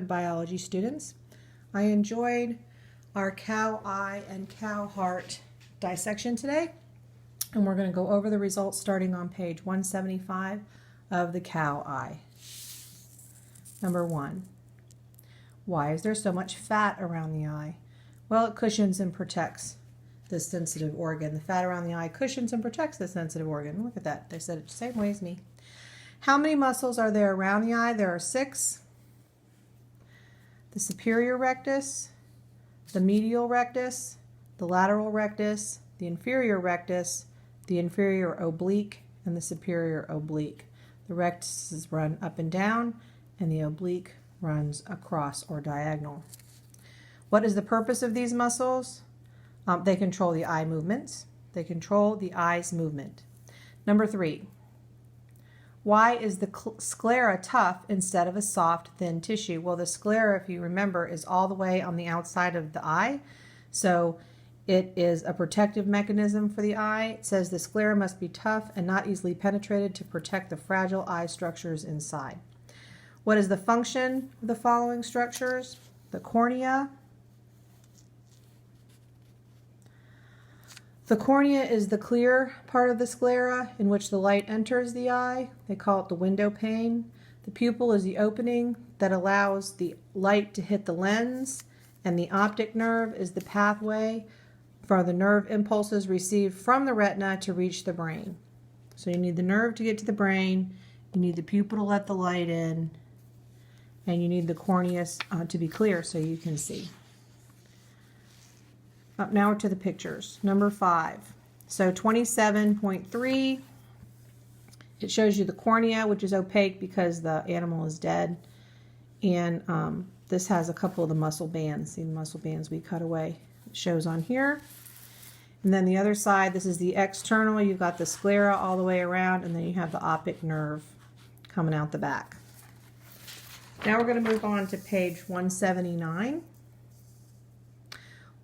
biology students. I enjoyed our cow eye and cow heart dissection today, and we're going to go over the results starting on page 175 of the cow eye. Number 1. Why is there so much fat around the eye? Well, it cushions and protects this sensitive organ. The fat around the eye cushions and protects the sensitive organ. Look at that. They said it the same way as me. How many muscles are there around the eye? There are 6. The superior rectus, the medial rectus, the lateral rectus, the inferior oblique, and the superior oblique. The rectuses run up and down, and the oblique runs across or diagonal. What is the purpose of these muscles? They control the eye movements. They control the eye's movement. Number 3. Why is the sclera tough instead of a soft, thin tissue? Well, the sclera, if you remember, is all the way on the outside of the eye. So it is a protective mechanism for the eye. It says the sclera must be tough and not easily penetrated to protect the fragile eye structures inside. What is the function of the following structures? The cornea. The cornea is the clear part of the sclera in which the light enters the eye. They call it the window pane. The pupil is the opening that allows the light to hit the lens, and the optic nerve is the pathway for the nerve impulses received from the retina to reach the brain. So you need the nerve to get to the brain, you need the pupil to let the light in, and you need the cornea to be clear so you can see. Up now to the pictures. Number 5. So 27.3, it shows you the cornea, which is opaque because the animal is dead. And this has a couple of the muscle bands. See the muscle bands we cut away. It shows on here. And then the other side, this is the external. You've got the sclera all the way around, and then you have the optic nerve coming out the back. Now we're going to move on to page 179.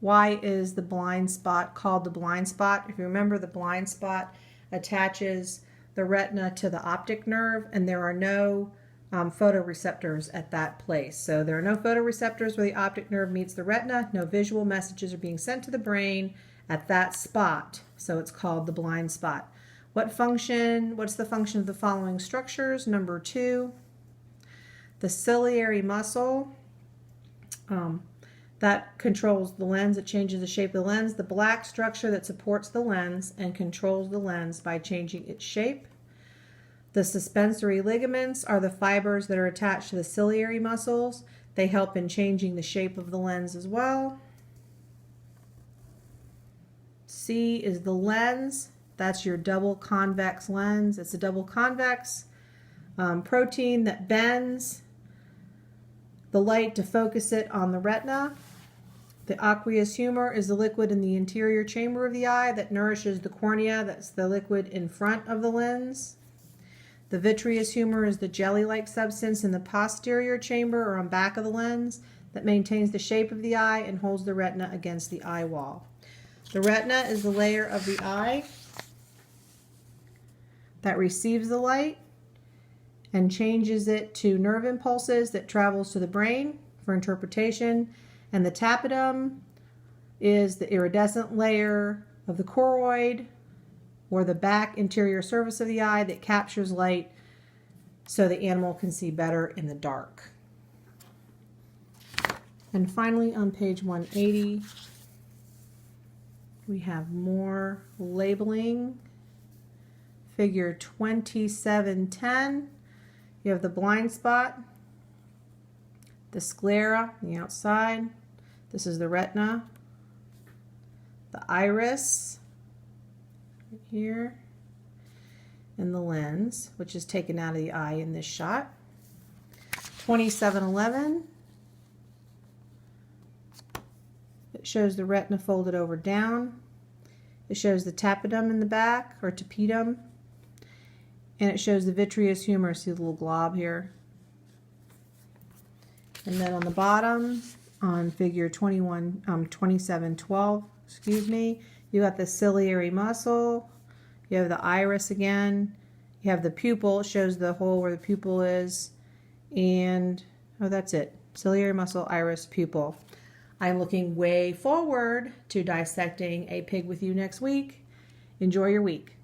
Why is the blind spot called the blind spot? If you remember, the blind spot attaches the retina to the optic nerve, and there are no photoreceptors at that place. So there are no photoreceptors where the optic nerve meets the retina. No visual messages are being sent to the brain at that spot. So it's called the blind spot. What's the function of the following structures? Number 2. The ciliary muscle that controls the lens. It changes the shape of the lens. The black structure that supports the lens and controls the lens by changing its shape. The suspensory ligaments are the fibers that are attached to the ciliary muscles. They help in changing the shape of the lens as well. C is the lens. That's your double convex lens. It's a double convex protein that bends the light to focus it on the retina. The aqueous humor is the liquid in the interior chamber of the eye that nourishes the cornea. That's the liquid in front of the lens. The vitreous humor is the jelly-like substance in the posterior chamber or on back of the lens that maintains the shape of the eye and holds the retina against the eye wall. The retina is the layer of the eye that receives the light and changes it to nerve impulses that travels to the brain for interpretation. And the tapetum is the iridescent layer of the choroid, or the back interior surface of the eye, that captures light so the animal can see better in the dark. And finally, on page 180, we have more labeling. Figure 2710. You have the blind spot, the sclera on the outside. This is the retina, the iris right here, and the lens, which is taken out of the eye in this shot. 2711. It shows the retina folded over down. It shows the tapetum in the back, or tapetum. And it shows the vitreous humor. See the little glob here. And then on the bottom, on figure 2712, you got the ciliary muscle. You have the iris again. You have the pupil. It shows the hole where the pupil is. And, oh, that's it. Ciliary muscle, iris, pupil. I'm looking way forward to dissecting a pig with you next week. Enjoy your week.